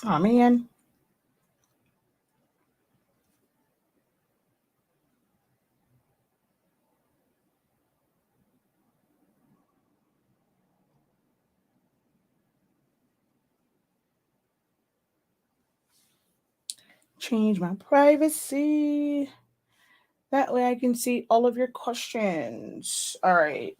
Oh, man. Change my privacy. That way I can see all of your questions. All right.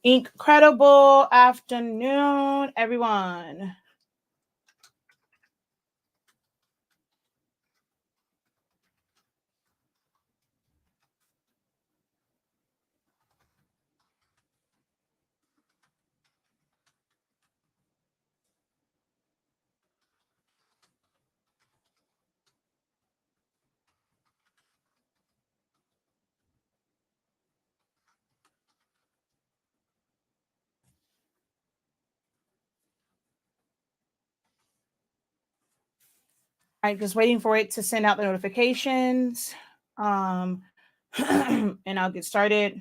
INKcredible afternoon, everyone. All right, just waiting for it to send out the notifications. And I'll get started.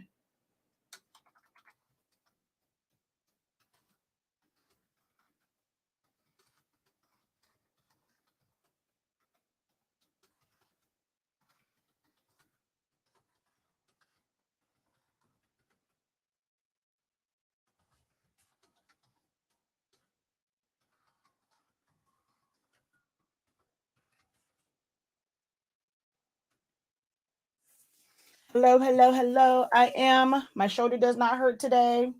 Hello, hello, hello. My shoulder does not hurt today.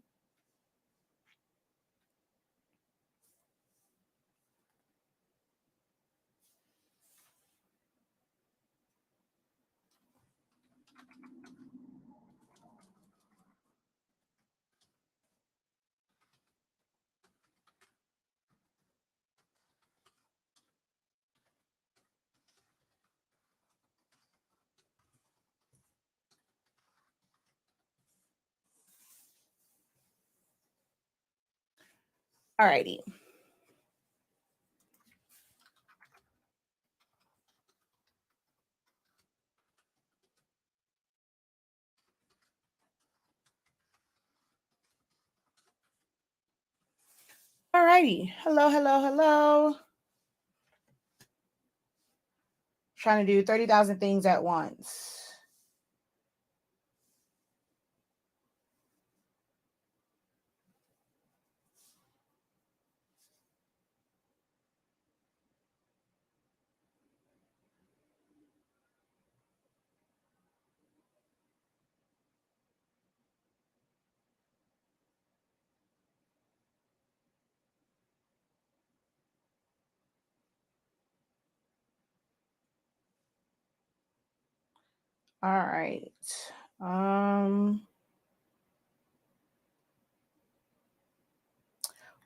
All righty. All righty. Hello, hello, hello. Trying to do 30,000 things at once. All right.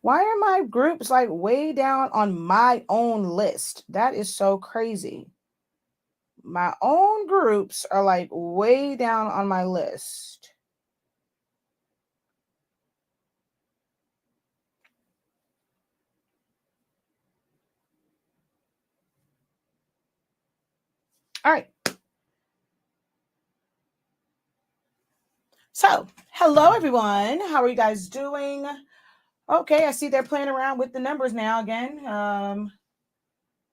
Why are my groups like way down on my own list? That is so crazy. My own groups are like way down on my list. All right. So, hello everyone. How are you guys doing? Okay, I see they're playing around with the numbers now again,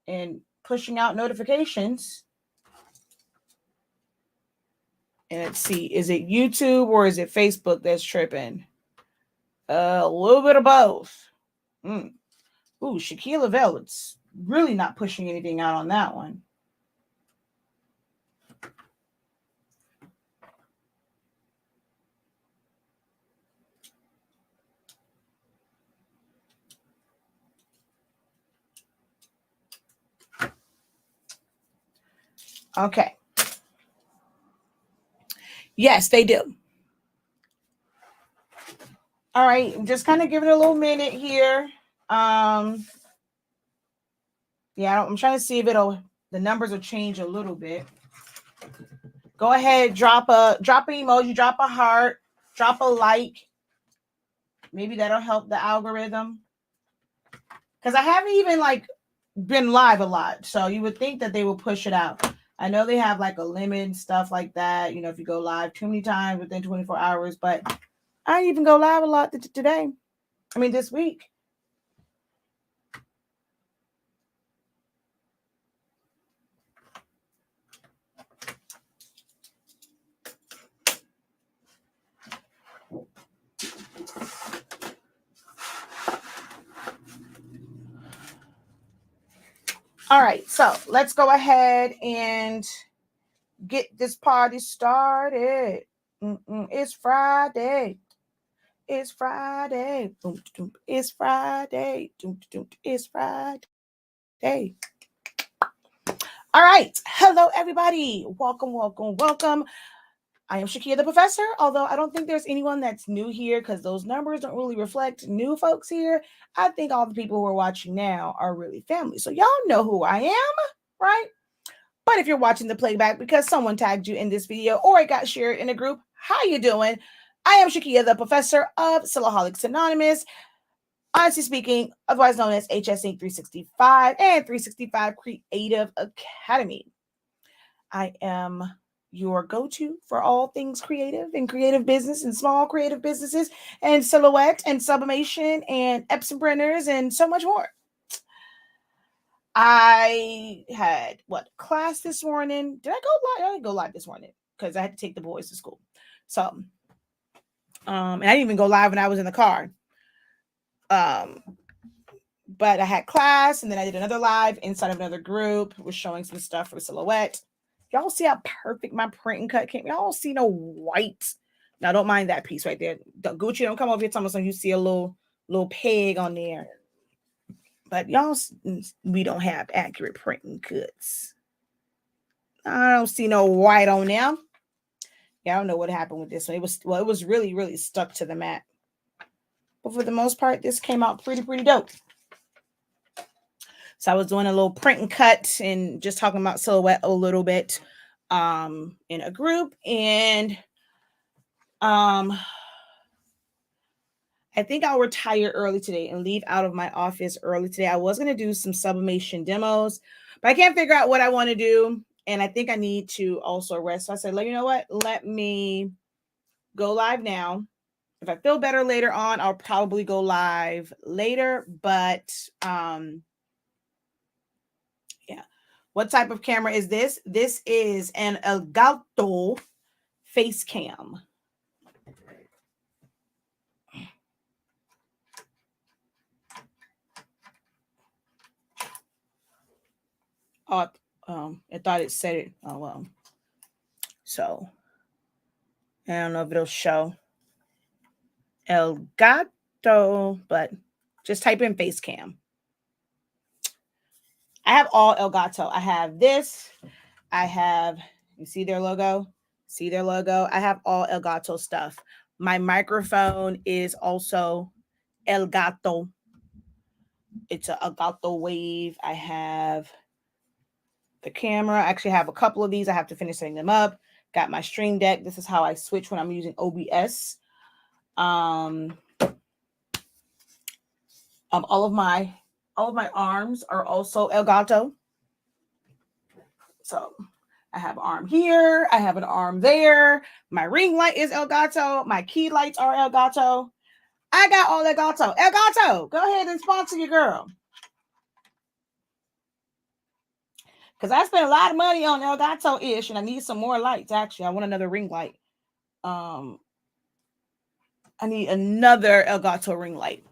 and pushing out notifications. And let's see, is it YouTube or is it Facebook that's tripping? A little bit of both. Ooh, Shaquille Lavelle, it's really not pushing anything out on that one. Okay. Yes, they do. All right, I'm just kind of giving it a little minute here. Yeah, I'm trying to see if the numbers will change a little bit. Go ahead, drop an emoji, drop a heart, drop a like. Maybe that'll help the algorithm. Because I haven't even like been live a lot, so you would think that they will push it out. I know they have like a limit and stuff like that. If you go live too many times within 24 hours, but I didn't even go live a lot today. This week. All right, so let's go ahead and get this party started. It's Friday. It's Friday. It's Friday. It's Friday. All right. Hello, everybody. Welcome, welcome, welcome. I am Shakia the Professor, although I don't think there's anyone that's new here because those numbers don't really reflect new folks here. I think all the people who are watching now are really family. So y'all know who I am, right? But if you're watching the playback because someone tagged you in this video or it got shared in a group, how you doing? I am Shakia the Professor of Sillaholics Anonymous, honestly speaking, otherwise known as HS Inc. 365 and 365 Creative Academy. I am your go-to for all things creative and creative business and small creative businesses and silhouette and sublimation and Epson printers and so much more. I had class this morning. Did I go live? I didn't go live this morning because I had to take the boys to school. So, and I didn't even go live when I was in the car. But I had class and then I did another live inside of another group. Was showing some stuff for silhouette. Y'all see how perfect my print and cut came? Y'all don't see no white. Now, don't mind that piece right there. Gucci, don't come over here telling me you see a little peg on there. But y'all, we don't have accurate print and cuts. I don't see no white on there. Yeah, I don't know what happened with this one. It was really, really stuck to the mat. But for the most part, this came out pretty dope. So I was doing a little print and cut and just talking about silhouette a little bit in a group. And I think I'll retire early today and leave out of my office early today. I was going to do some sublimation demos, but I can't figure out what I want to do. And I think I need to also rest. So I said, you know what? Let me go live now. If I feel better later on, I'll probably go live later. But yeah. What type of camera is this? This is an Elgato face cam. Oh, I thought it said it. Oh, well. So, I don't know if it'll show Elgato, but just type in face cam. I have all Elgato. I have this. I have, you see their logo? See their logo? I have all Elgato stuff. My microphone is also Elgato. It's a Elgato Wave. I have the camera. I actually have a couple of these. I have to finish setting them up. Got my Stream Deck. This is how I switch when I'm using OBS. All of my arms are also Elgato. So I have an arm here. I have an arm there. My ring light is Elgato. My key lights are Elgato. I got all Elgato. Elgato, go ahead and sponsor your girl. Because I spent a lot of money on Elgato-ish, and I need some more lights, actually. I want another ring light. I need another Elgato ring light.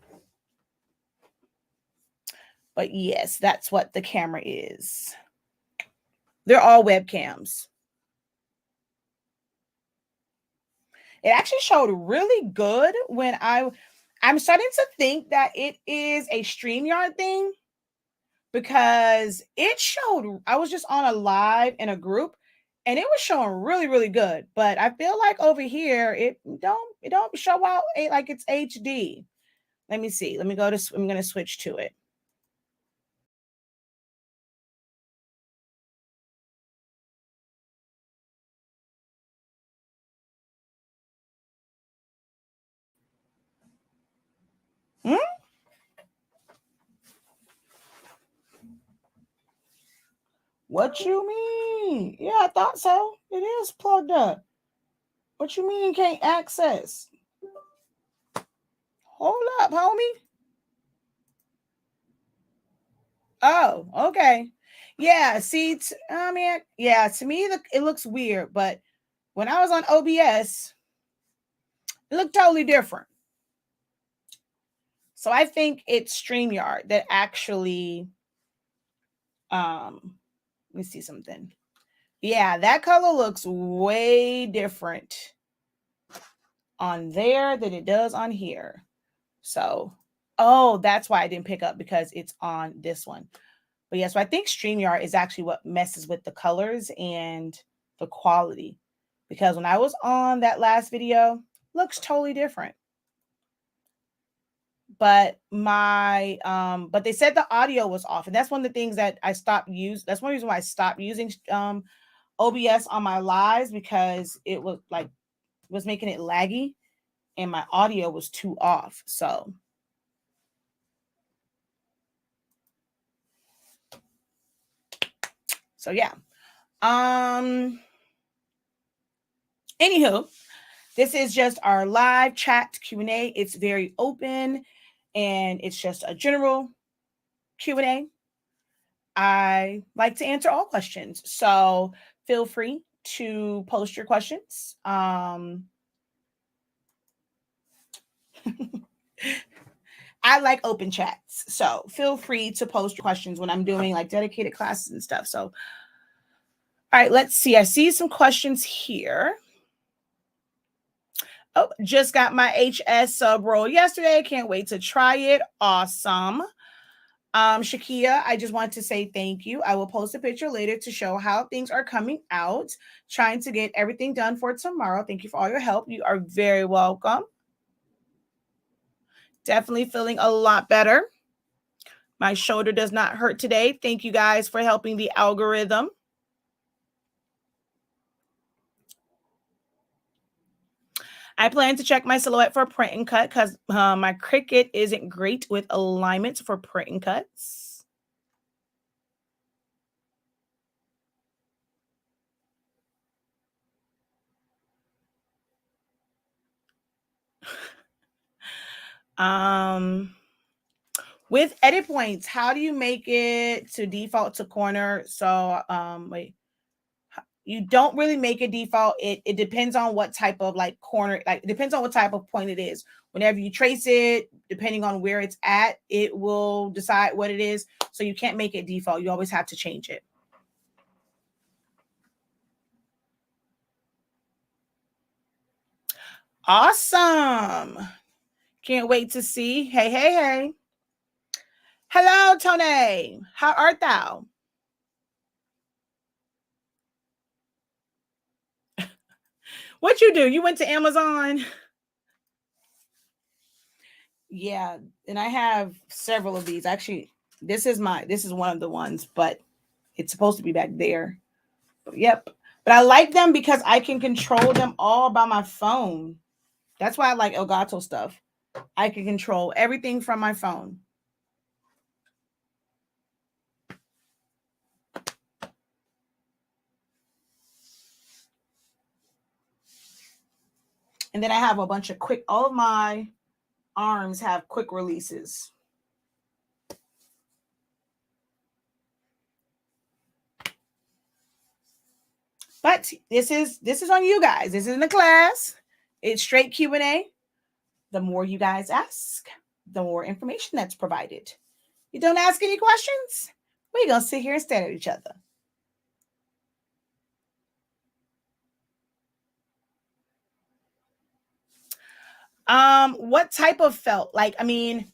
But yes, that's what the camera is. They're all webcams. It actually showed really good when I'm starting to think that it is a StreamYard thing because it showed, I was just on a live in a group and it was showing really, really good. But I feel like over here, it don't show out like it's HD. Let me see. I'm going to switch to it. What you mean? Yeah, I thought so. It is plugged up. What you mean can't access? Hold up, homie. Oh, okay. Yeah, see, I mean, yeah, to me, it looks weird, but when I was on OBS, it looked totally different. So I think it's StreamYard that actually, let me see something. Yeah, that color looks way different on there than it does on here. So, oh, that's why I didn't pick up, because it's on this one. But yeah, so I think StreamYard is actually what messes with the colors and the quality. Because when I was on that last video, looks totally different. But but they said the audio was off. And that's one of the things that I stopped using. That's one reason why I stopped using OBS on my lives, because it was making it laggy and my audio was too off. So yeah. Anywho, this is just our live chat Q&A. It's very open and it's just a general Q&A. I like to answer all questions, so feel free to post your questions. I like open chats, so feel free to post your questions when I'm doing like dedicated classes and stuff. So, all right, let's see. I see some questions here. Oh, just got my HS sub roll yesterday. Can't wait to try it. Awesome. Shakia, I just want to say thank you. I will post a picture later to show how things are coming out. Trying to get everything done for tomorrow. Thank you for all your help. You are very welcome. Definitely feeling a lot better. My shoulder does not hurt today. Thank you guys for helping the algorithm. I plan to check my silhouette for print and cut because my Cricut isn't great with alignments for print and cuts. With edit points, how do you make it to default to corner? So wait. You don't really make a default. It depends on what type of like corner, like it depends on what type of point it is. Whenever you trace it, depending on where it's at, it will decide what it is. So you can't make it default. You always have to change it. Awesome. Can't wait to see. Hey. Hello, Tony. How art thou? What you do? You went to Amazon? Yeah, and I have several of these. Actually, this is one of the ones, but it's supposed to be back there. Yep. But I like them because I can control them all by my phone. That's why I like Elgato stuff. I can control everything from my phone. And then I have a bunch of all of my arms have quick releases. But this is on you guys. This isn't a class. It's straight Q&A. The more you guys ask, the more information that's provided. You don't ask any questions, we're going to sit here and stare at each other. What type of felt? Like, I mean,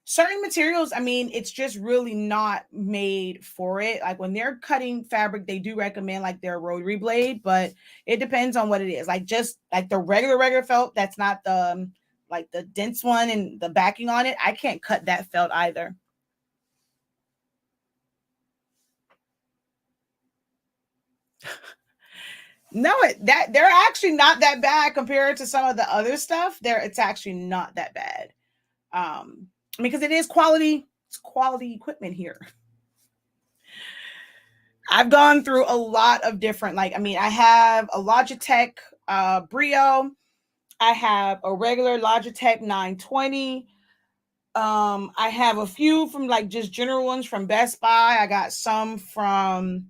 certain materials, I mean, it's just really not made for it. Like when they're cutting fabric, they do recommend like their rotary blade, but it depends on what it is. Like just like the regular felt, that's not the like the dense one and the backing on it. I can't cut that felt either. No, they're actually not that bad compared to some of the other stuff. It's actually not that bad. Because it is quality, it's quality equipment here. I've gone through a lot of different, like, I mean, I have a Logitech Brio. I have a regular Logitech 920. I have a few from like just general ones from Best Buy. I got some from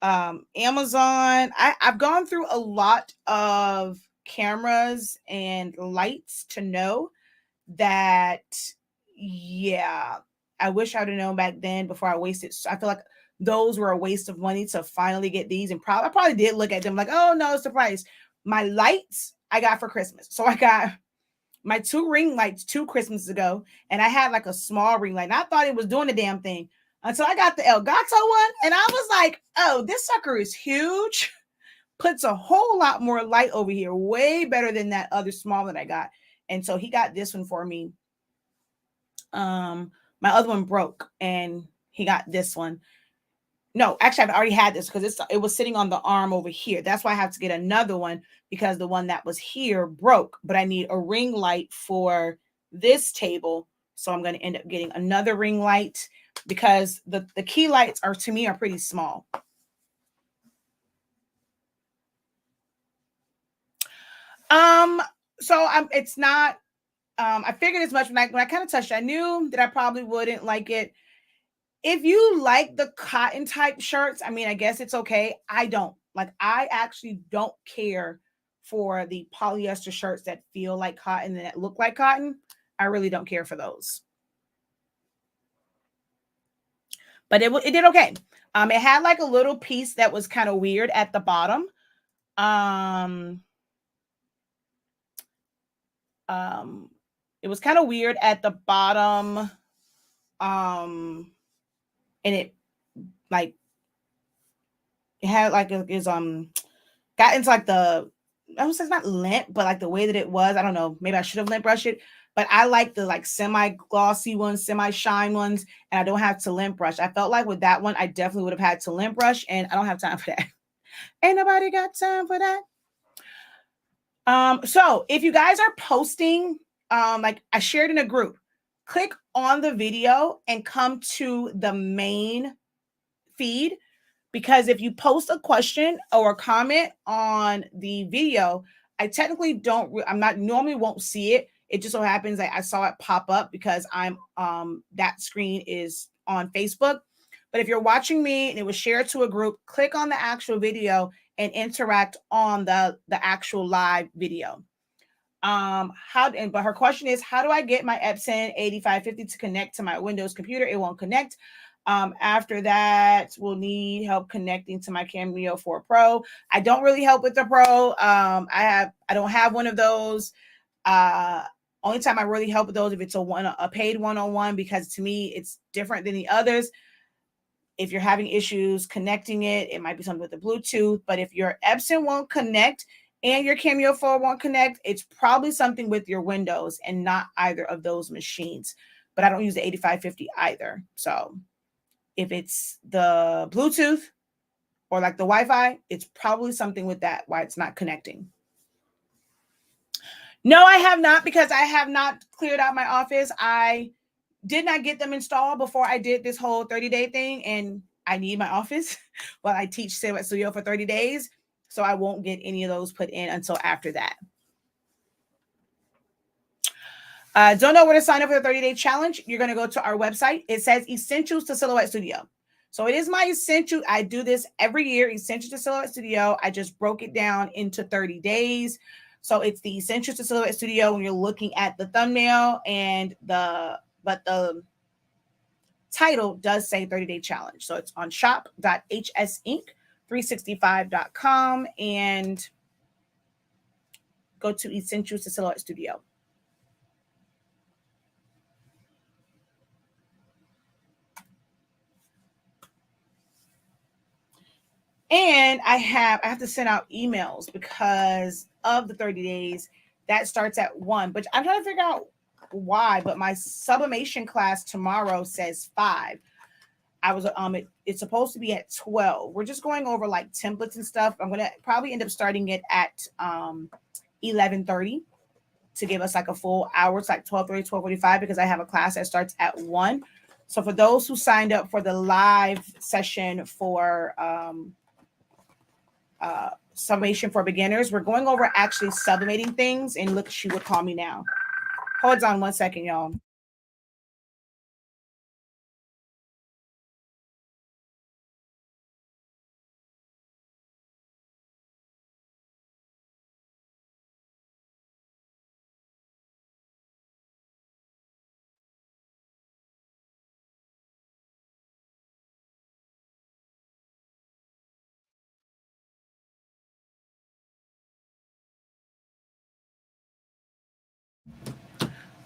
Amazon. I've gone through a lot of cameras and lights to know that, yeah, I wish I would have known back then before I wasted. I feel like those were a waste of money to finally get these. And I probably did look at them like, oh no, it's the price. My lights I got for Christmas. So I got my 2 ring lights 2 Christmases ago, and I had like a small ring light. And I thought it was doing the damn thing until I got the Elgato one, and I was like, oh, this sucker is huge. Puts a whole lot more light over here, way better than that other small that I got. And so he got this one for me. My other one broke, and he got this one. No, actually, I've already had this because it was sitting on the arm over here. That's why I have to get another one, because the one that was here broke. But I need a ring light for this table, so I'm going to end up getting another ring light because the key lights are, to me, are pretty small. So it's not. I figured as much when I kind of touched it. I knew that I probably wouldn't like it. If you like the cotton type shirts, I mean, I guess it's okay. I don't. Like, I actually don't care for the polyester shirts that feel like cotton and that look like cotton. I really don't care for those. But it did okay. It had like a little piece that was kind of weird at the bottom. It was kind of weird at the bottom. And it like it had like got into like I would say it's not lint, but like the way that it was, I don't know, maybe I should have lint brushed it, but I like the like semi-glossy ones, semi-shine ones, and I don't have to lint brush. I felt like with that one, I definitely would have had to lint brush, and I don't have time for that. Ain't nobody got time for that. So if you guys are posting, like I shared in a group, click on the video and come to the main feed, because if you post a question or a comment on the video, I technically normally won't see it. It just so happens that I saw it pop up because I'm that screen is on Facebook. But if you're watching me and it was shared to a group, click on the actual video and interact on the actual live video. But her question is, how do I get my Epson 8550 to connect to my Windows computer? It won't connect. After that, we'll need help connecting to my Cameo 4 Pro. I don't really help with the Pro. I don't have one of those. Only time I really help with those if it's a paid one-on-one, because to me it's different than the others. If you're having issues connecting it might be something with the Bluetooth. But if your Epson won't connect and your Cameo 4 won't connect, it's probably something with your Windows and not either of those machines. But I don't use the 8550 either. So if it's the Bluetooth or like the Wi-Fi, it's probably something with that, why it's not connecting. No, I have not, because I have not cleared out my office. I did not get them installed before I did this whole 30-day thing, and I need my office while I teach Silhouette Studio for 30 days. So I won't get any of those put in until after that. Don't know where to sign up for the 30-day challenge? You're going to go to our website. It says Essentials to Silhouette Studio. So it is my essential. I do this every year, Essentials to Silhouette Studio. I just broke it down into 30 days. So it's the Essentials to Silhouette Studio when you're looking at the thumbnail, but the title does say 30-day challenge. So it's on shop.hsinc365.com and go to Essentials to Silhouette Studio. And I have to send out emails because of the 30 days. That starts at 1. But I'm trying to figure out why. But my sublimation class tomorrow says 5. It's supposed to be at 12. We're just going over like templates and stuff. I'm gonna probably end up starting it at 11:30 to give us like a full hour. It's like 12:30, 12:45, because I have a class that starts at 1. So for those who signed up for the live session for sublimation for beginners. We're going over actually sublimating things, and look, she would call me now. Hold on 1 second, y'all.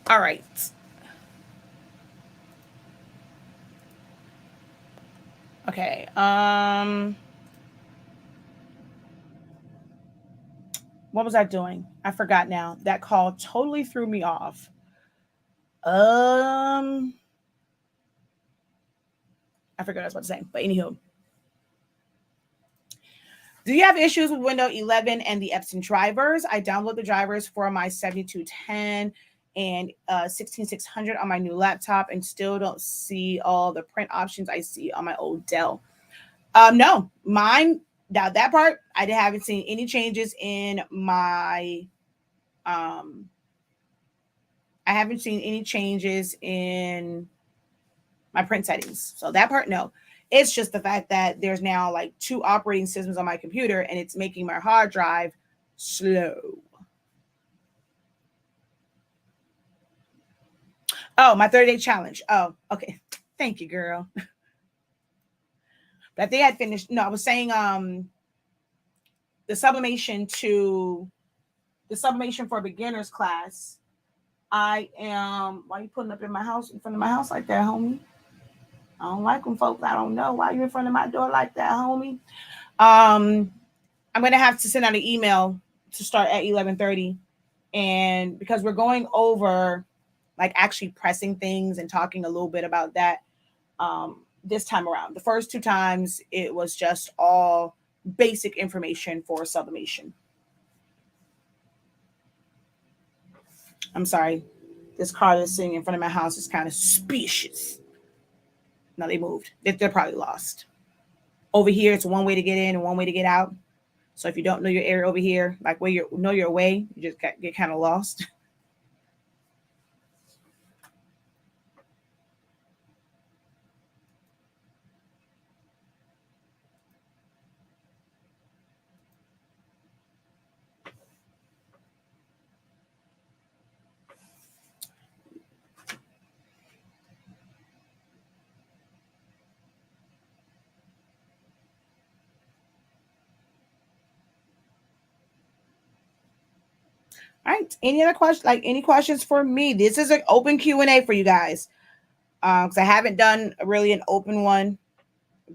All right. Okay. What was I doing? I forgot now. That call totally threw me off. I forgot what I was about to say. But anywho. Do you have issues with Windows 11 and the Epson drivers? I download the drivers for my 7210 and 16600 on my new laptop and still don't see all the print options I see on my old Dell. No, mine, that part, I haven't seen any changes in my, I haven't seen any changes in my print settings. So that part, no. It's just the fact that there's now like 2 operating systems on my computer and it's making my hard drive slow. Oh, my 30-day challenge. Oh, okay. Thank you, girl. But they had finished. No, I was saying the sublimation for beginners class. I am, why are you putting up in front of my house like that, homie? I don't like them folks. I don't know why you're in front of my door like that, homie. I'm gonna have to send out an email to start at 11:30, and because we're going over like actually pressing things and talking a little bit about that this time around. The first 2 times it was just all basic information for sublimation. I'm sorry, this car that's sitting in front of my house is kind of suspicious. No, they moved. They're probably lost. Over here, it's one way to get in and one way to get out. So if you don't know your area over here, like where you know your way, you just get kind of lost. All right. Any other questions? Like any questions for me? This is an open Q&A for you guys. Because I haven't done really an open one.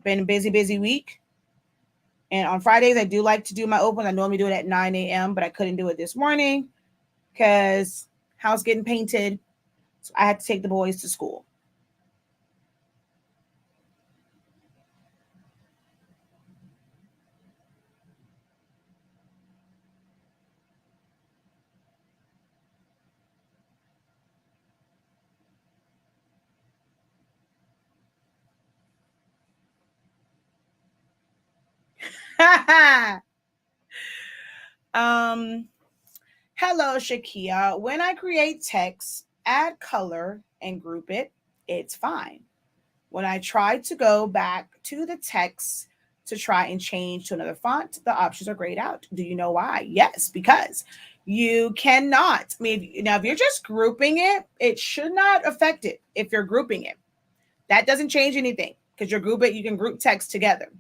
Been a busy week. And on Fridays, I do like to do my open. I normally do it at 9 a.m., but I couldn't do it this morning because house getting painted. So I had to take the boys to school. Hello, Shakia. When I create text, add color and group it, it's fine. When I try to go back to the text to try and change to another font, the options are grayed out. Do you know why? Yes, because you cannot. I mean, now if you're just grouping it, it should not affect it if you're grouping it. That doesn't change anything because you're grouping, you can group text together.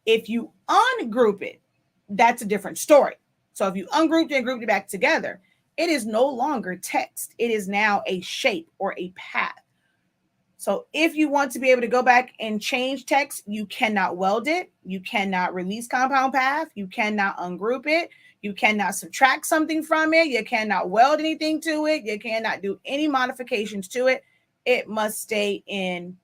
If you ungroup it, that's a different story. So if you ungrouped it and grouped it back together, it is no longer text. It is now a shape or a path. So if you want to be able to go back and change text, you cannot weld it. You cannot release compound path. You cannot ungroup it. You cannot subtract something from it. You cannot weld anything to it. You cannot do any modifications to it. It must stay in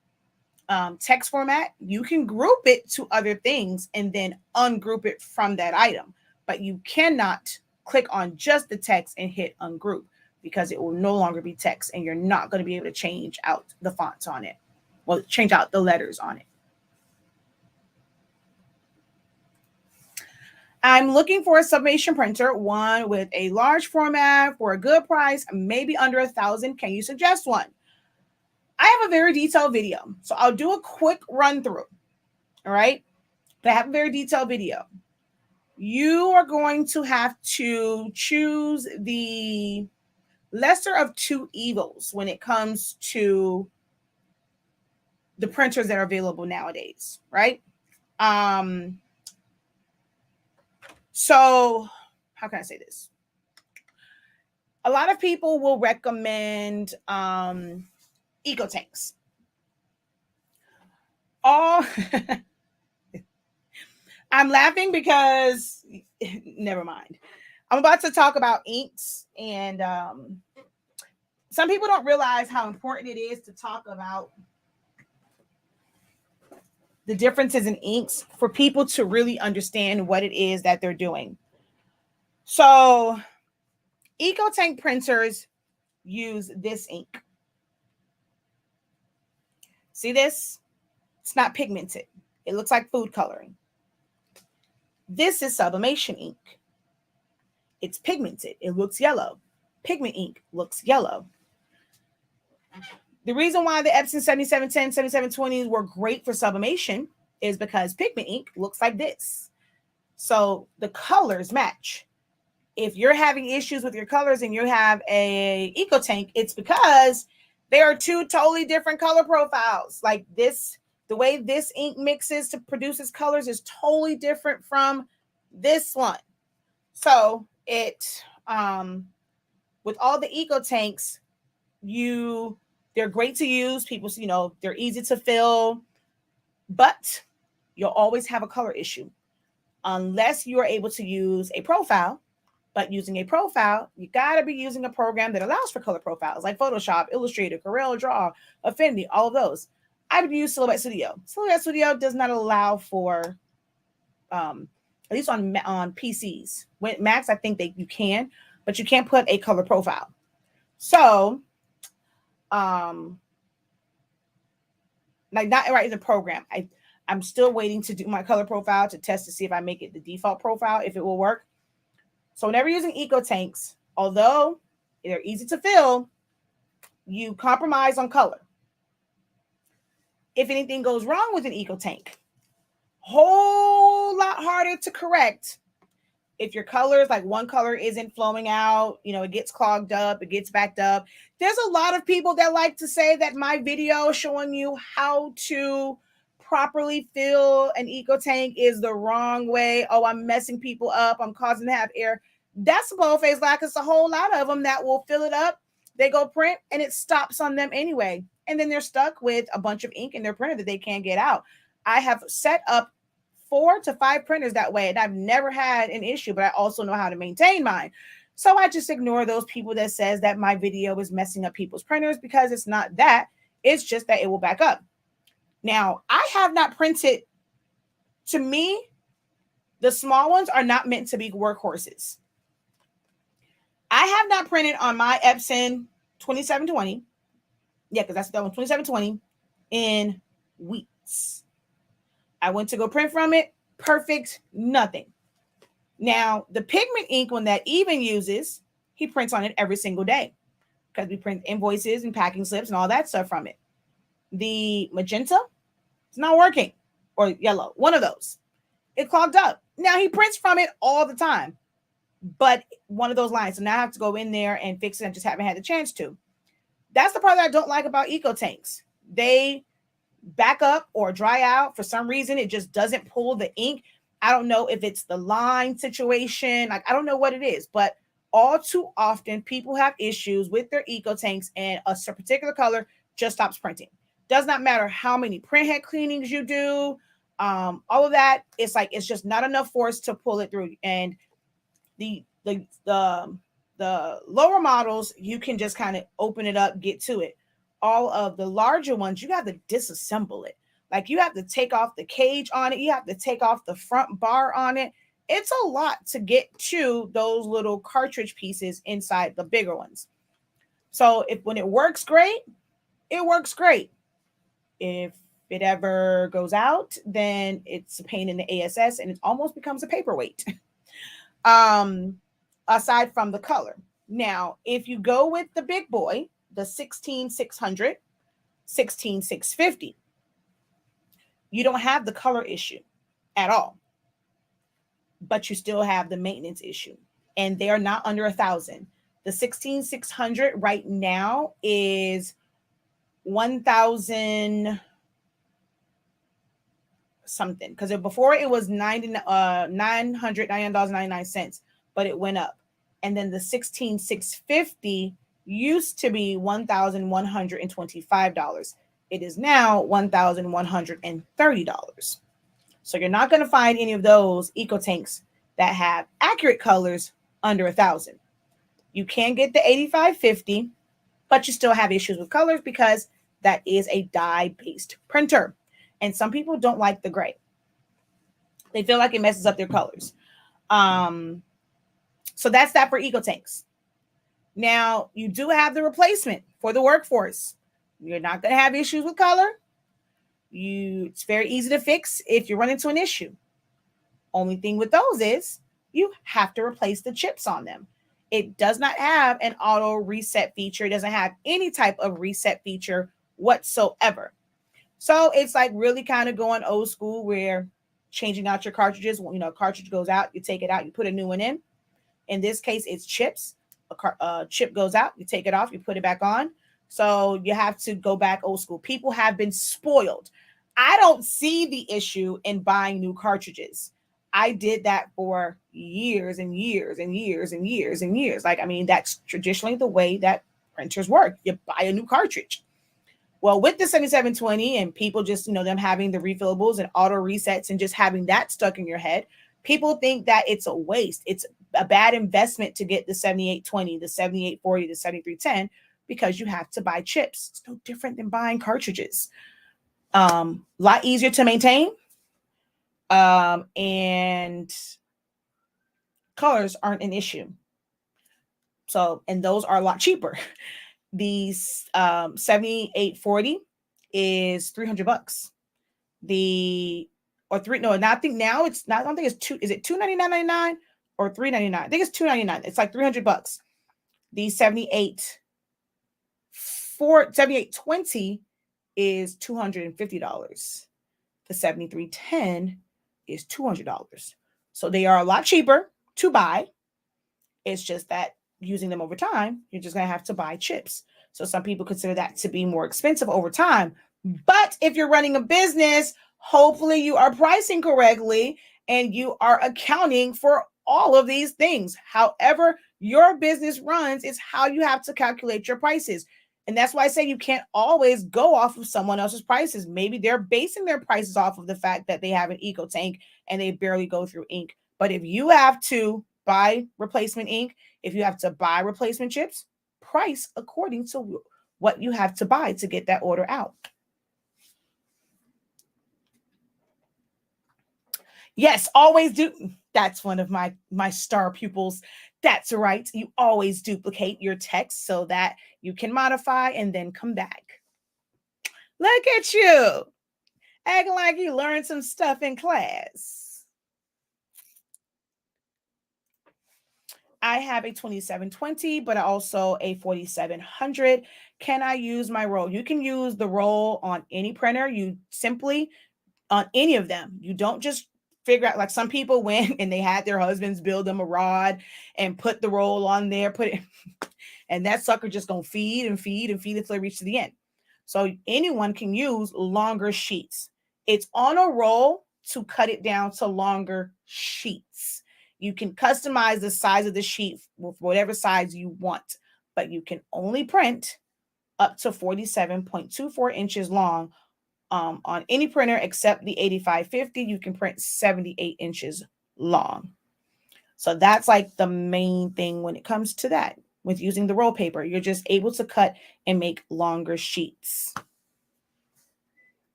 text format. You can group it to other things and then ungroup it from that item, but you cannot click on just the text and hit ungroup because it will no longer be text and you're not going to be able to change out the fonts on it. Well, change out the letters on it. I'm looking for a sublimation printer, one with a large format for a good price, maybe under 1,000. Can you suggest one? I have a very detailed video, so I'll do a quick run through. All right. But I have a very detailed video. You are going to have to choose the lesser of two evils when it comes to the printers that are available nowadays, right? So how can I say this? A lot of people will recommend eco tanks. All I'm laughing because never mind. I'm about to talk about inks, and some people don't realize how important it is to talk about the differences in inks for people to really understand what it is that they're doing. So, EcoTank printers use this ink. See this? It's not pigmented. It looks like food coloring. This is sublimation ink. It's pigmented. It looks yellow. Pigment ink looks yellow. The reason why the Epson 7710, 7720s were great for sublimation is because pigment ink looks like this. So the colors match. If you're having issues with your colors and you have a EcoTank, it's because they are two totally different color profiles. Like this, the way this ink mixes to produce its colors is totally different from this one. So it, with all the EcoTanks, they're great to use. People, they're easy to fill, but you'll always have a color issue unless you're able to use a profile. But using a profile, you got to be using a program that allows for color profiles like Photoshop, Illustrator, Corel Draw, Affinity, all of those. I would use Silhouette Studio. Silhouette Studio does not allow for, at least on PCs. With Macs, I think that you can, but you can't put a color profile. So, like not right in the program. I'm still waiting to do my color profile to test to see if I make it the default profile, if it will work. So whenever you're using EcoTanks, although they're easy to fill, you compromise on color. If anything goes wrong with an EcoTank, whole lot harder to correct. If your colors, like one color isn't flowing out, it gets clogged up, it gets backed up. There's a lot of people that like to say that my video showing you how to properly fill an EcoTank is the wrong way. Oh, I'm messing people up. I'm causing them to have error. That's a bold-faced lie, because a whole lot of them that will fill it up, they go print, and it stops on them anyway. And then they're stuck with a bunch of ink in their printer that they can't get out. I have set up 4 to 5 printers that way, and I've never had an issue, but I also know how to maintain mine. So I just ignore those people that says that my video is messing up people's printers, because it's not that. It's just that it will back up. Now, I have not printed, to me, the small ones are not meant to be workhorses. I have not printed on my Epson 2720. Yeah, because that's the one, 2720, in weeks. I went to go print from it. Perfect. Nothing. Now, the pigment ink one that Even uses, he prints on it every single day, because we print invoices and packing slips and all that stuff from it. The magenta, it's not working. Or yellow, one of those. It clogged up. Now, he prints from it all the time, but one of those lines. So now I have to go in there and fix it. I just haven't had the chance to. That's the part that I don't like about EcoTanks. They back up or dry out for some reason. It just doesn't pull the ink. I don't know if it's the line situation. Like, I don't know what it is, but all too often people have issues with their EcoTanks, and a particular color just stops printing. Does not matter how many print head cleanings you do. All of that. It's like, it's just not enough force to pull it through. And the lower models, you can just kind of open it up, get to it. All of the larger ones, you have to disassemble it. Like, you have to take off the cage on it. You have to take off the front bar on it. It's a lot to get to those little cartridge pieces inside the bigger ones. So when it works great, it works great. If it ever goes out, then it's a pain in the ASS, and it almost becomes a paperweight. aside from the color. Now, if you go with the big boy, the 16600, 16650, you don't have the color issue at all, but you still have the maintenance issue, and they are not under 1,000. The 16600 right now is 1,000 something, because before it was $999.99, but it went up. And then the 16650 used to be $1,125. It is now $1,130. So you're not going to find any of those eco tanks that have accurate colors under 1,000. You can get the 8550, but you still have issues with colors because that is a dye-based printer. And some people don't like the gray. They feel like it messes up their colors. So that's that for eco tanks. Now, you do have the replacement for the workforce. You're not going to have issues with color. It's very easy to fix if you run into an issue. Only thing with those is you have to replace the chips on them. It does not have an auto reset feature. It doesn't have any type of reset feature whatsoever. So it's like really kind of going old school where changing out your cartridges. When a cartridge goes out, you take it out, you put a new one in. In this case, it's chips. A chip goes out, you take it off, you put it back on. So you have to go back old school. People have been spoiled. I don't see the issue in buying new cartridges. I did that for years and years and years and years and years. That's traditionally the way that printers work. You buy a new cartridge. Well, with the 7720 and people just, them having the refillables and auto resets and just having that stuck in your head, people think that it's a waste. It's a bad investment to get the 7820, the 7840, the 7310, because you have to buy chips. It's no different than buying cartridges. Lot easier to maintain. And colors aren't an issue. So, and those are a lot cheaper. The 7840 is $300. I don't think it's is it $299.99 or $399? I think it's $299. It's like $300. The 7820 is $250. The 7310 is $200. So they are a lot cheaper to buy. It's just that using them over time, you're just going to have to buy chips. So some people consider that to be more expensive over time. But if you're running a business, hopefully you are pricing correctly and you are accounting for all of these things. However your business runs is how you have to calculate your prices. And that's why I say you can't always go off of someone else's prices. Maybe they're basing their prices off of the fact that they have an eco tank and they barely go through ink. But if you have to buy replacement ink, if you have to buy replacement chips, price according to what you have to buy to get that order out. Yes, always do. That's one of my star pupils. That's right. You always duplicate your text so that you can modify and then come back. Look at you, acting like you learned some stuff in class. I have a 2720, but also a 4700. Can I use my roll? You can use the roll on any printer. You simply, on any of them, you don't just figure out, like some people went and they had their husbands build them a rod and put the roll on there, put it, and that sucker just gonna feed and feed and feed until it reaches the end. So anyone can use longer sheets. It's on a roll to cut it down to longer sheets. You can customize the size of the sheet with whatever size you want, but you can only print up to 47.24 inches long on any printer except the 8550. You can print 78 inches long. So that's like the main thing when it comes to that. With using the roll paper, you're just able to cut and make longer sheets.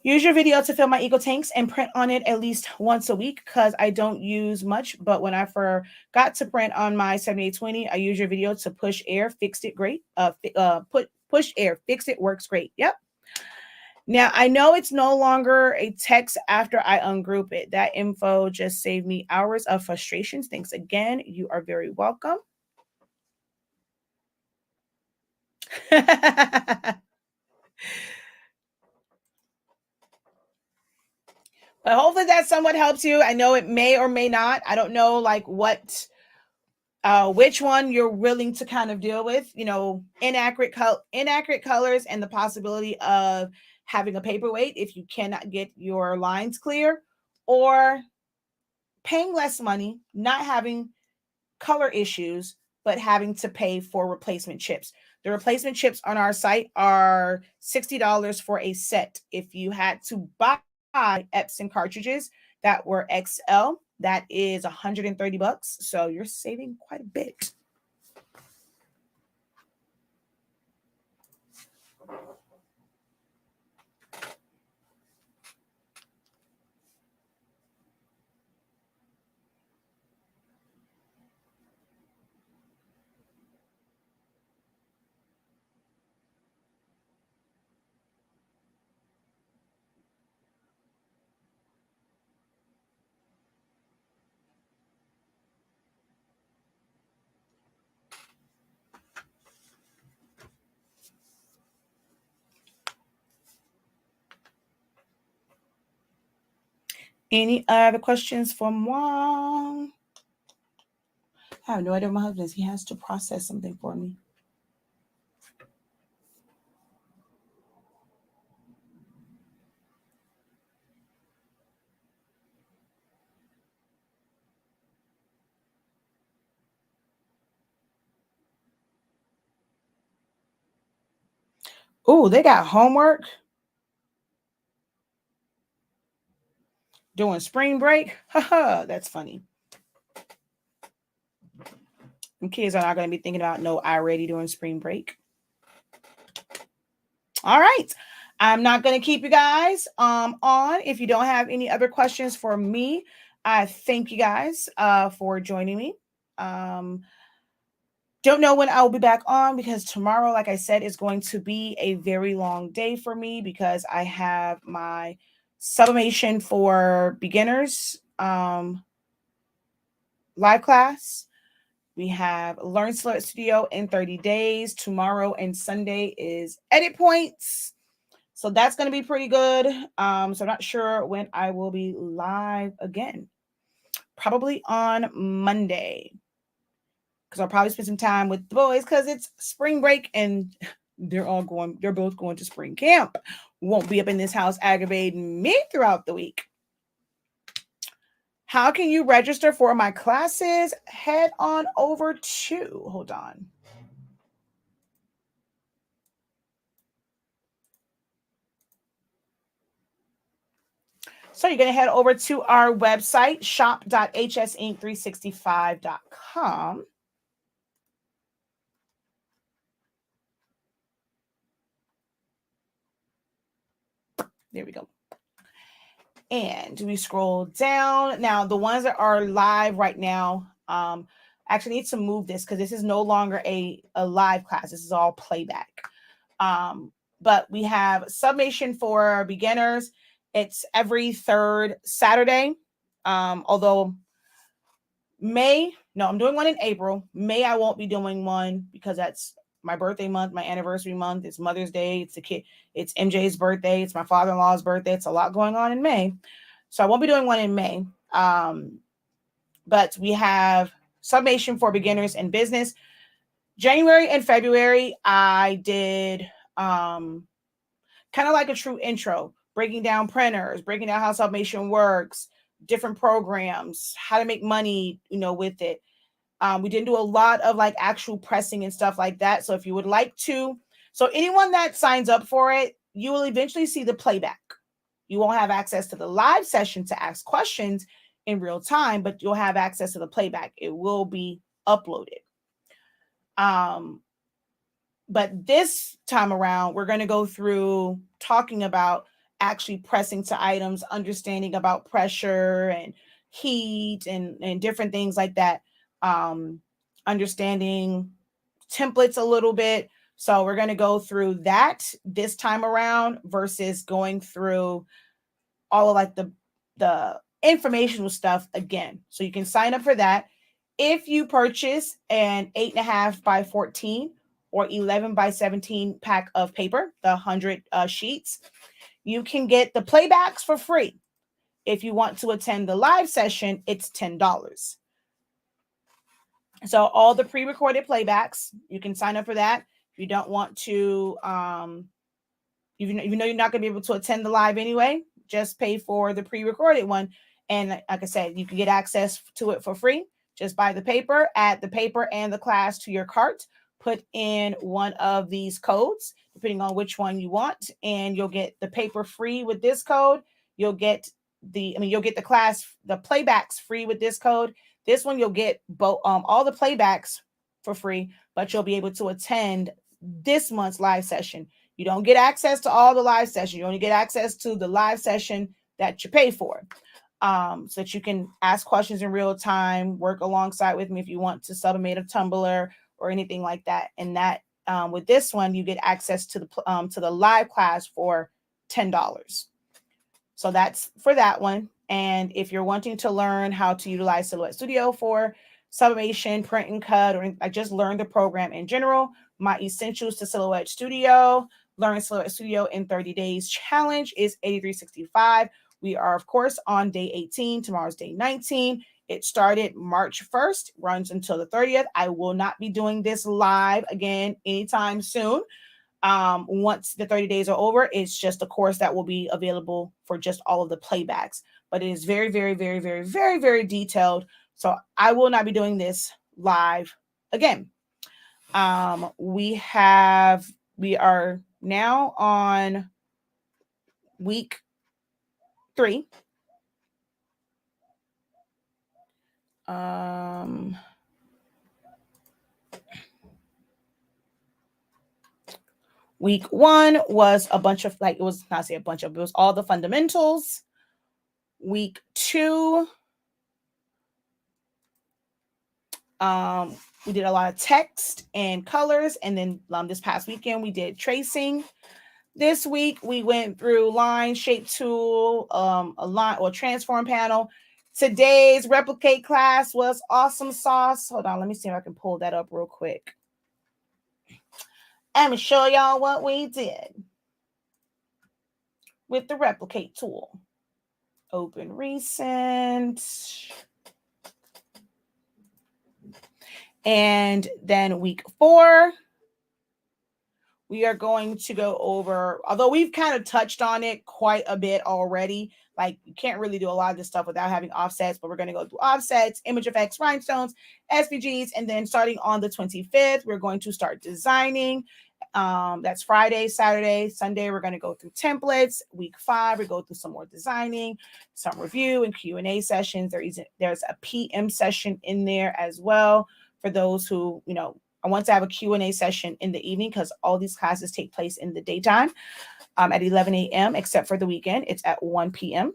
Use your video to fill my eco tanks and print on it at least once a week because I don't use much. But when I forgot to print on my 7820, I use your video to push air, fixed it great. Push air, fix it, works great. Yep. Now, I know it's no longer a text after I ungroup it. That info just saved me hours of frustrations. Thanks again. You are very welcome. But hopefully that somewhat helps you. I know it may or may not. I don't know like which one you're willing to kind of deal with, inaccurate colors and the possibility of having a paperweight if you cannot get your lines clear, or paying less money, not having color issues, but having to pay for replacement chips. The replacement chips on our site are $60 for a set. If you had to buy Epson cartridges that were XL, that is $130. So you're saving quite a bit. Any other questions for moi? I have no idea what my husband is. He has to process something for me. Oh, they got homework during spring break. Haha, that's funny. And kids are not going to be thinking about no already during spring break. All right. I'm not going to keep you guys on. If you don't have any other questions for me, I thank you guys for joining me. Don't know when I'll be back on, because tomorrow, like I said, is going to be a very long day for me because I have my sublimation for beginners live class. We have Learn Slut Studio in 30 days. Tomorrow and Sunday is edit points. So that's going to be pretty good. So I'm not sure when I will be live again. Probably on Monday, because I'll probably spend some time with the boys because it's spring break and they're both going to spring camp. Won't be up in this house aggravating me throughout the week. How can you register for my classes? Head on over to, hold on. So you're going to head over to our website, shop.hsinc365.com. There we go. And we scroll down. Now, the ones that are live right now, actually need to move this because this is no longer a live class. This is all playback. But we have summation for beginners. It's every third Saturday. Although I'm doing one in April. May, I won't be doing one because that's my birthday month, my anniversary month. It's Mother's Day. It's MJ's birthday. It's my father-in-law's birthday. It's a lot going on in May. So I won't be doing one in May. But we have summation for beginners in business. January and February, I did kind of like a true intro, breaking down printers, breaking down how summation works, different programs, how to make money, with it. We didn't do a lot of like actual pressing and stuff like that. So if you would like to, so anyone that signs up for it, you will eventually see the playback. You won't have access to the live session to ask questions in real time, but you'll have access to the playback. It will be uploaded. But this time around, we're going to go through talking about actually pressing to items, understanding about pressure and heat and different things like that. Understanding templates a little bit. So we're going to go through that this time around versus going through all of like the informational stuff again. So you can sign up for that. If you purchase an 8.5 by 14 or 11 by 17 pack of paper, the 100 sheets, you can get the playbacks for free. If you want to attend the live session, it's $10. So all the pre-recorded playbacks, you can sign up for that. If you don't want to, even though you're not going to be able to attend the live anyway, just pay for the pre-recorded one. And like I said, you can get access to it for free. Just buy the paper, add the paper and the class to your cart, put in one of these codes, depending on which one you want, and you'll get the paper free with this code. You'll get you'll get the class, the playbacks free with this code. This one, you'll get both all the playbacks for free, but you'll be able to attend this month's live session. You don't get access to all the live sessions. You only get access to the live session that you pay for, so that you can ask questions in real time, work alongside with me if you want to sublimate a Tumblr or anything like that. And that with this one, you get access to the live class for $10. So that's for that one. And if you're wanting to learn how to utilize Silhouette Studio for sublimation, print and cut, or I just learned the program in general, my Essentials to Silhouette Studio, Learn Silhouette Studio in 30 Days Challenge is $83.65. We are, of course, on day 18. Tomorrow's day 19. It started March 1st, runs until the 30th. I will not be doing this live again anytime soon. Once the 30 days are over, it's just a course that will be available for just all of the playbacks. But it is very, very, very, very, very, very detailed. So I will not be doing this live again. We are now on week 3. Week 1 was a bunch of it was not say a bunch of, it was all the fundamentals. Week 2, we did a lot of text and colors, and then this past weekend we did tracing. This week we went through line, shape tool, a line or transform panel. Today's replicate class was awesome sauce. Hold on, let me see if I can pull that up real quick. I'm gonna show y'all what we did with the replicate tool. Open recent. And then week 4, we are going to go over, although we've kind of touched on it quite a bit already. Like, you can't really do a lot of this stuff without having offsets, but we're going to go through offsets, image effects, rhinestones, SVGs, and then starting on the 25th, we're going to start designing. That's Friday, Saturday, Sunday. We're going to go through templates. Week 5, we go through some more designing, some review and Q&A sessions. There's a PM session in there as well for those who, I want to have a Q&A session in the evening because all these classes take place in the daytime at 11 a.m. except for the weekend. It's at 1 p.m.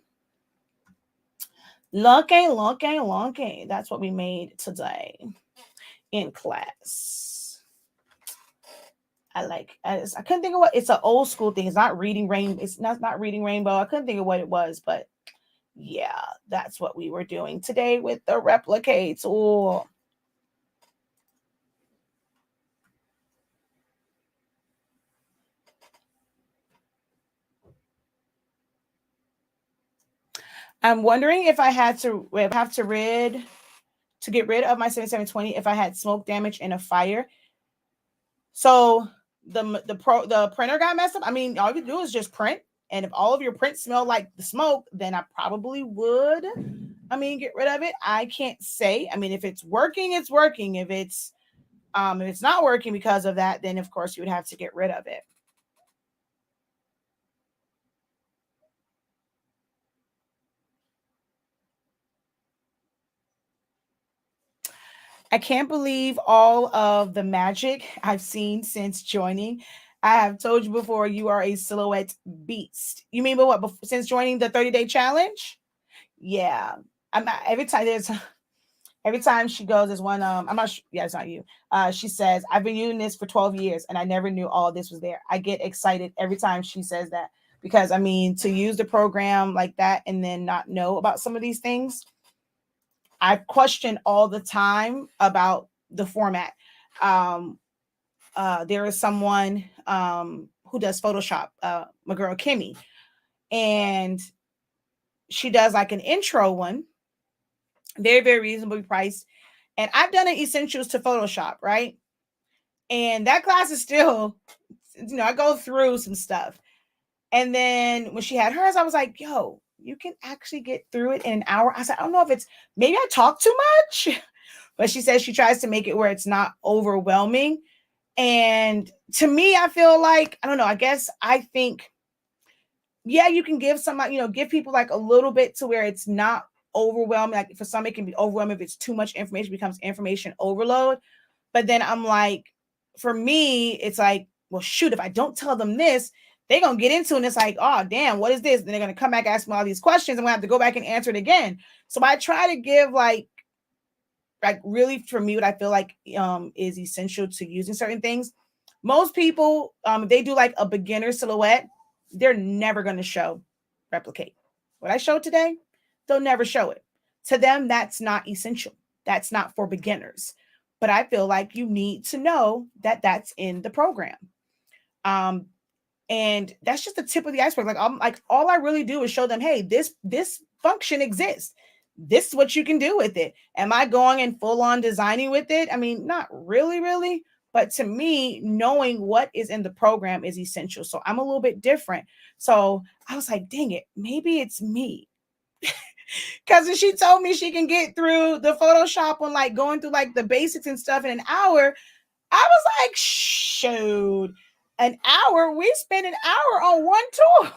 Lucky. That's what we made today in class. I couldn't think of what, it's an old school thing. It's not reading rainbow. It's not reading rainbow. I couldn't think of what it was, but yeah, that's what we were doing today with the replicate tool. I'm wondering if I had to get rid of my 7720 if I had smoke damage in a fire. So the printer got messed up. I mean, all you do is just print, and if all of your prints smell like the smoke, then I probably would. Get rid of it. I can't say. If it's working, it's working. If it's not working because of that, then of course you would have to get rid of it. I can't believe all of the magic I've seen since joining. I have told you before, you are a silhouette beast. You mean what? Since joining the 30-day challenge? Yeah. Every Every time she goes, there's one, I'm not sure, yeah, it's not you. She says, I've been using this for 12 years and I never knew all this was there. I get excited every time she says that because, I mean, to use the program like that and then not know about some of these things, I question all the time about the format. There is someone who does Photoshop, my girl Kimmy, and she does like an intro one, very, very reasonably priced. And I've done an essentials to Photoshop, right? And that class is still, I go through some stuff. And then when she had hers, I was like, yo, you can actually get through it in an hour. I said, I don't know if it's, maybe I talk too much, but she says she tries to make it where it's not overwhelming. And to me, I feel like, I don't know, I think, yeah, you can give somebody, give people like a little bit to where it's not overwhelming. Like for some, it can be overwhelming if it's too much information, becomes information overload. But then I'm like, for me, it's like, well, shoot, if I don't tell them this, they're going to get into it. And it's like, oh, damn, what is this? And they're going to come back, ask me all these questions. I'm going to have to go back and answer it again. So I try to give like really for me, what I feel like is essential to using certain things. Most people, if they do like a beginner silhouette, they're never going to show replicate. What I showed today, they'll never show it. To them, that's not essential. That's not for beginners. But I feel like you need to know that that's in the program. And that's just the tip of the iceberg. Like I'm like, all I really do is show them, hey, this function exists. This is what you can do with it. Am I going and full on designing with it? I mean, not really, really. But to me, knowing what is in the program is essential. So I'm a little bit different. So I was like, dang it, maybe it's me. Because she told me she can get through the Photoshop on like going through like the basics and stuff in an hour. I was like, shoot, an hour? We spent an hour on one tool.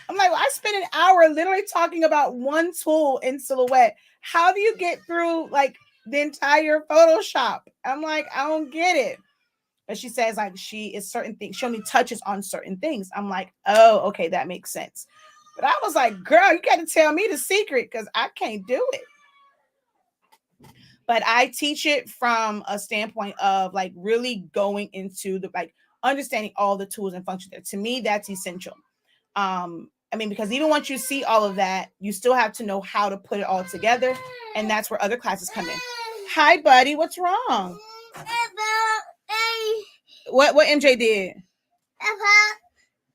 I'm like, well, I spent an hour literally talking about one tool in Silhouette. How do you get through like the entire Photoshop? I'm like, I don't get it. But she says like she is certain things. She only touches on certain things. I'm like, oh, okay, that makes sense. But I was like, girl, you got to tell me the secret because I can't do it. But I teach it from a standpoint of like really going into the like understanding all the tools and functions there. To me, that's essential. I mean, because even once you see all of that, you still have to know how to put it all together. And that's where other classes come in. Hi, buddy. What's wrong? What MJ did?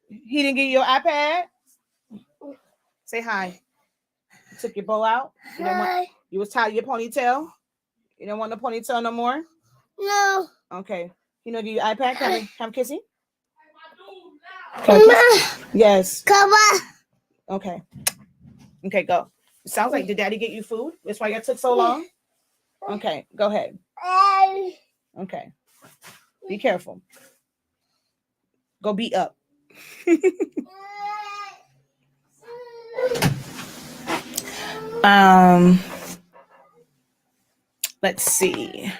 He didn't give you your iPad? Say hi. You took your bow out? You was tied your ponytail? You don't want the ponytail no more? No. Okay. You know, give you iPad? Come kissy? Yes. Come on. Okay. Okay, go. It sounds like, did daddy get you food? That's why it took so long? Okay, go ahead. Okay. Be careful. Go beat up. Let's see.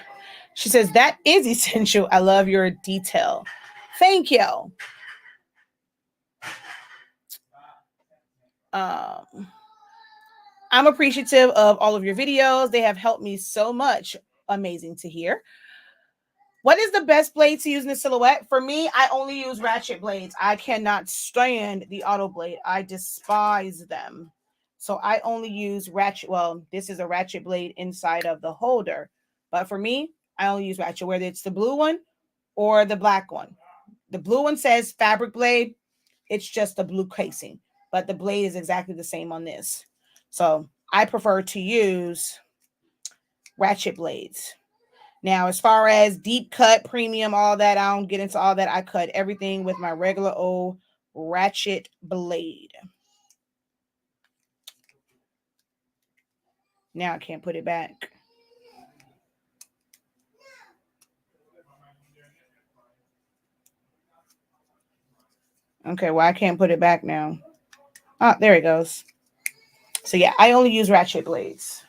She says, that is essential. I love your detail. Thank you. I'm appreciative of all of your videos. They have helped me so much. Amazing to hear. What is the best blade to use in the Silhouette? For me, I only use ratchet blades. I cannot stand the auto blade. I despise them. So I only use ratchet. Well, this is a ratchet blade inside of the holder. But for me, I only use ratchet, whether it's the blue one or the black one. The blue one says fabric blade. It's just the blue casing. But the blade is exactly the same on this. So I prefer to use ratchet blades. Now, as far as deep cut, premium, all that, I don't get into all that. I cut everything with my regular old ratchet blade. Now I can't put it back. Okay, well, I can't put it back now. Oh, there it goes. So, yeah, I only use ratchet blades.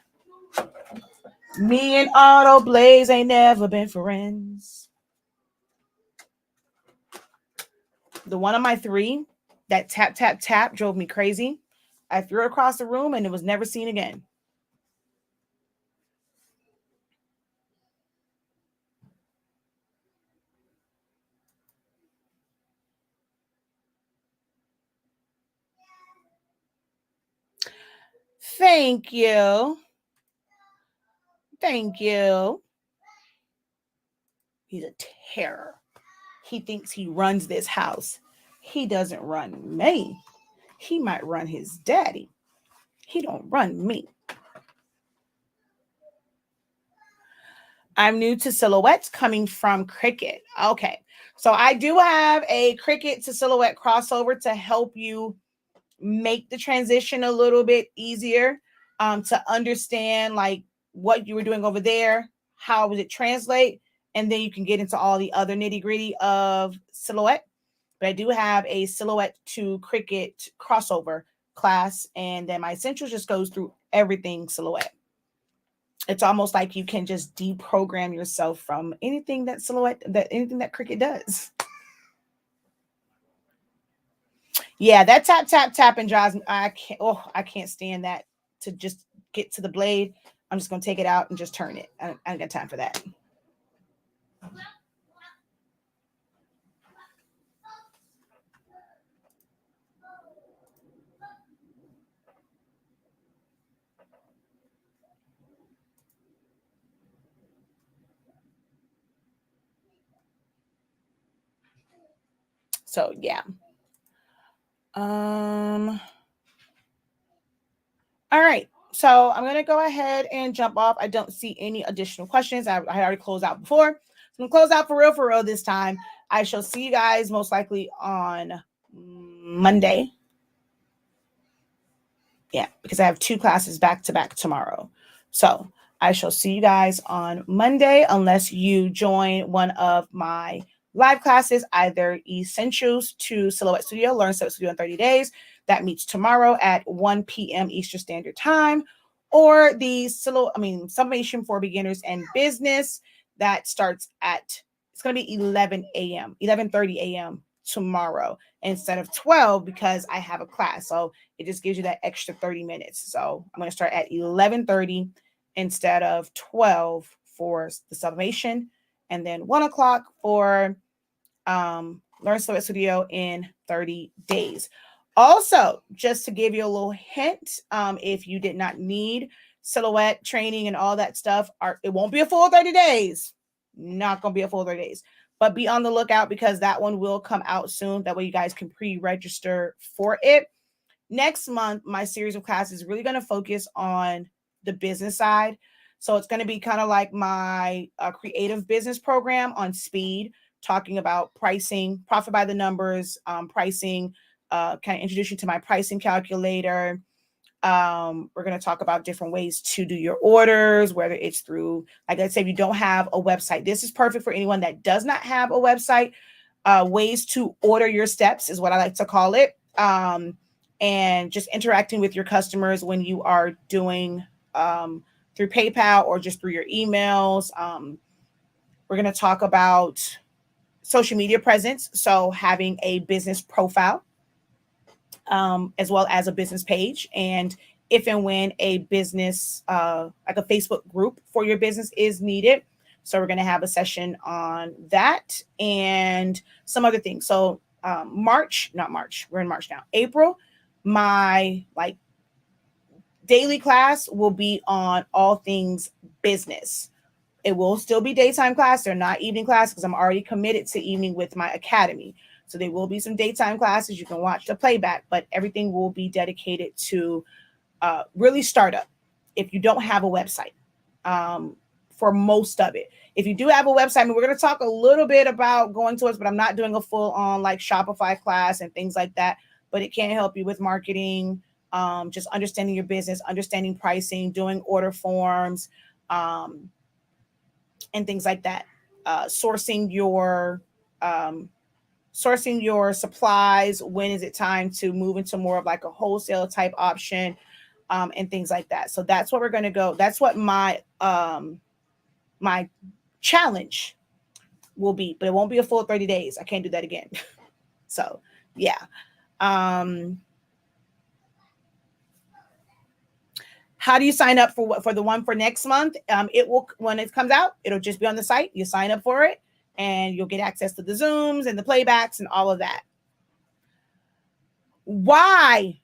Me and auto blades ain't never been friends. The one on my 3, that tap, tap, tap drove me crazy. I threw it across the room and it was never seen again. Thank you. Thank you. He's a terror. He thinks he runs this house. He doesn't run me. He might run his daddy. He don't run me. I'm new to silhouettes coming from Cricut. Okay. So I do have a Cricut to silhouette crossover to help you make the transition a little bit easier, to understand like what you were doing over there, how would it translate, and then you can get into all the other nitty gritty of silhouette. But I do have a silhouette to Cricut crossover class, and then my essentials just goes through everything silhouette. It's almost like you can just deprogram yourself from anything that anything that Cricut does. Yeah, that tapping drives me. I can't stand that, to just get to the blade. I'm just going to take it out and just turn it. I ain't got time for that. So, yeah. All right. So I'm going to go ahead and jump off. I don't see any additional questions. I already closed out before. So I'm going to close out for real this time. I shall see you guys most likely on Monday. Yeah, because I have 2 classes back to back tomorrow. So I shall see you guys on Monday, unless you join one of my live classes, either Essentials to Silhouette Studio, Learn Silhouette Studio in 30 days. That meets tomorrow at 1 p.m. Eastern Standard Time, or the Summation for Beginners and Business that starts at, it's going to be 11:30 a.m. tomorrow instead of 12, because I have a class. So it just gives you that extra 30 minutes. So I'm going to start at 11:30 instead of 12 for the summation, and then 1 o'clock for Learn Silhouette Studio in 30 days. Also, just to give you a little hint, if you did not need silhouette training and all that stuff, it won't be a full 30 days. Not going to be a full 30 days. But be on the lookout, because that one will come out soon. That way you guys can pre-register for it. Next month, my series of classes is really going to focus on the business side. So it's going to be kind of like my creative business program on speed, talking about pricing, profit by the numbers, pricing, kind of introduce you to my pricing calculator. We're going to talk about different ways to do your orders, whether it's through, like I said, if you don't have a website, this is perfect for anyone that does not have a website. Ways to order your steps is what I like to call it. And just interacting with your customers when you are doing through PayPal or just through your emails. We're going to talk about social media presence. So having a business profile, as well as a business page. And if and when a business, like a Facebook group for your business is needed. So we're going to have a session on that and some other things. So we're in March now, April, my daily class will be on all things business. It will still be daytime class. They're not evening class, because I'm already committed to evening with my academy. So there will be some daytime classes. You can watch the playback, but everything will be dedicated to really startup. If you don't have a website, for most of it. If you do have a website, we're going to talk a little bit about going towards, but I'm not doing a full on Shopify class and things like that. But it can help you with marketing, just understanding your business, understanding pricing, doing order forms, and things like that. Sourcing your supplies. When is it time to move into more of a wholesale type option, and things like that. So that's what we're going to go. That's what my challenge will be, but it won't be a full 30 days. I can't do that again. So yeah. How do you sign up for the one for next month? It will, when it comes out, it'll just be on the site. You sign up for it and you'll get access to the Zooms and the playbacks and all of that. Why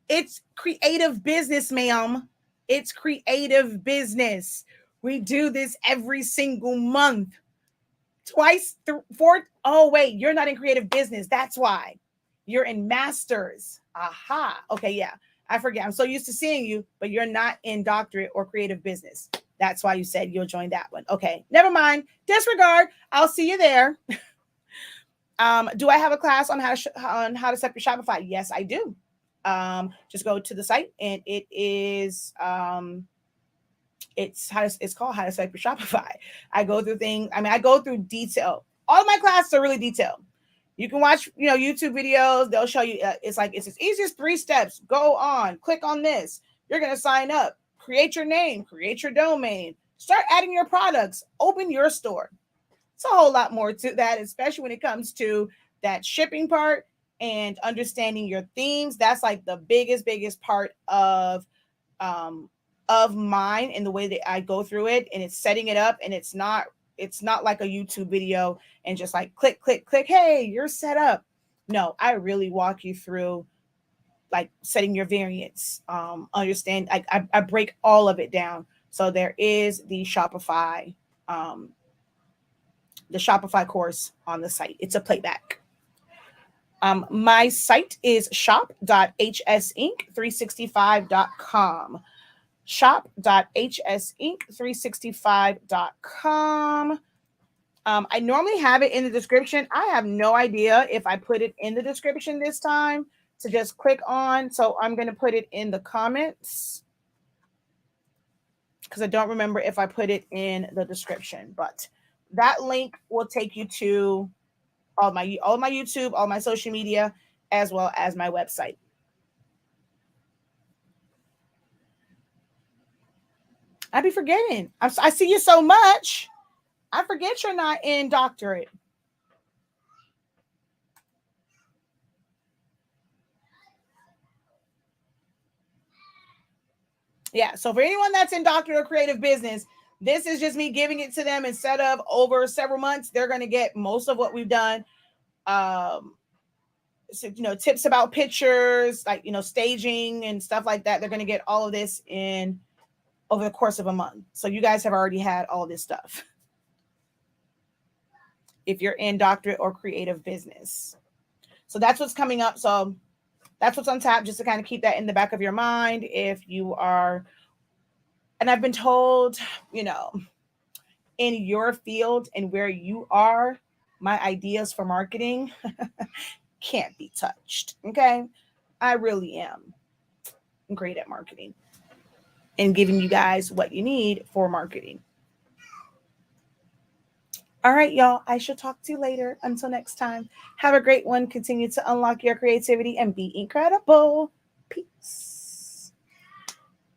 It's creative business, ma'am. It's creative business. We do this every single month. Twice, four. Oh, wait, you're not in creative business. That's why. You're in masters. Aha. Okay, yeah. I forget. I'm so used to seeing you, but you're not in doctorate or creative business. That's why you said you'll join that one. Okay, never mind. Disregard. I'll see you there. Do I have a class on how to set your Shopify? Yes, I do. Just go to the site, and it is it's called How to Set Your Shopify. I go through things. I mean, I go through detail. All of my classes are really detailed. You can watch, YouTube videos. They'll show you. It's as easy as 3 steps. Go on, click on this. You're gonna sign up. Create your name. Create your domain. Start adding your products. Open your store. It's a whole lot more to that, especially when it comes to that shipping part and understanding your themes. That's like the biggest part of mine and the way that I go through it, and it's setting it up, and it's not like a YouTube video and just like click, hey, you're set up. No, I really walk you through like setting your variants. Understand, I break all of it down. So there is the Shopify course on the site. It's a playback. My site is shop.hsinc365.com. shop.hsinc365.com. I normally have it in the description. I have no idea if I put it in the description this time to just click on. So I'm going to put it in the comments because I don't remember if I put it in the description, but that link will take you to all my YouTube, all my social media, as well as my website. I be forgetting. I see you so much. I forget you're not in doctorate. Yeah. So for anyone that's in doctorate or creative business, this is just me giving it to them instead of over several months. They're going to get most of what we've done. So, tips about pictures, like, staging and stuff like that. They're going to get all of this in over the course of a month. So you guys have already had all this stuff if you're in doctorate or creative business. So that's what's coming up. So that's what's on tap, just to kind of keep that in the back of your mind if you are. And I've been told, in your field and where you are, my ideas for marketing can't be touched. Okay. I really am great at marketing and giving you guys what you need for marketing. All right, y'all. I shall talk to you later. Until next time, have a great one. Continue to unlock your creativity and be incredible. Peace.